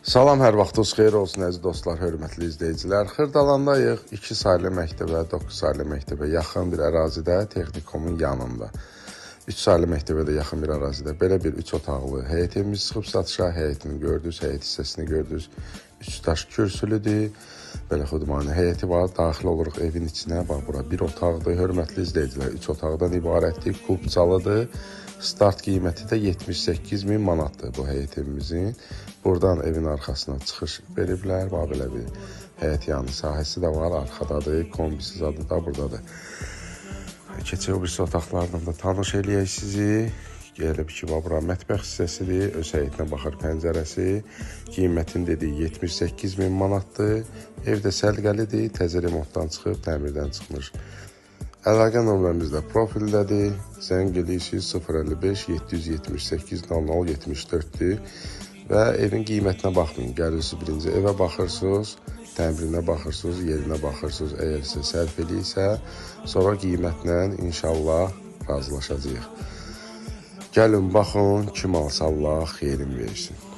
Salam, hər vaxtınız xeyir olsun əziz dostlar, hörmətli izləyicilər. Xırdalandayıq, 2 saylı məktəbə, 9 saylı məktəbə yaxın bir ərazidə, texnikomun yanında. 3 saylı məktəbə də yaxın bir ərazidə belə bir 3 otaqlı həyət evimiz çıxıb satışa. Həyətini gördünüz, həyət hissəsini gördünüz. 3 daş kürsülüdür. Belə xudmani həyəti var. Daxil oluruq evin içinə. Bax, bura bir otaqdır. Hörmətli izləyicilər, 3 otaqdan ibarətdir. Kubcalıdır. Start qiyməti də 78.000 manatdır bu həyət evimizin. Buradan evin arxasına çıxış veriblər. Bax, belə bir həyət yanı sahəsi də var. Arxadadır, kombisi zadı da buradadır. Keçək o birisi otaqlardan da tanış eləyək sizi. Gəlib ki, bura mətbəx hissəsidir. Öz həyətinə baxır pəncərəsi. Qiymətin dediyi 78.000 manatdır. Evdə səliqəlidir. Təzə remontdan çıxıb, təmirdən çıxmış. Əlaqə nömrəmiz də profildədir. Zəng edirsiniz 055 778 00 74-dür. Və evin qiymətinə baxmayın. Gəlirsiniz birinci evə baxırsınız, təmirinə baxırsınız, yerinə baxırsınız. Əgər sizə sərf edirsə, sonra qiymətlə inşallah razılaşacağıq. Gəlin baxın, kim alsa Allah xeyrin versin.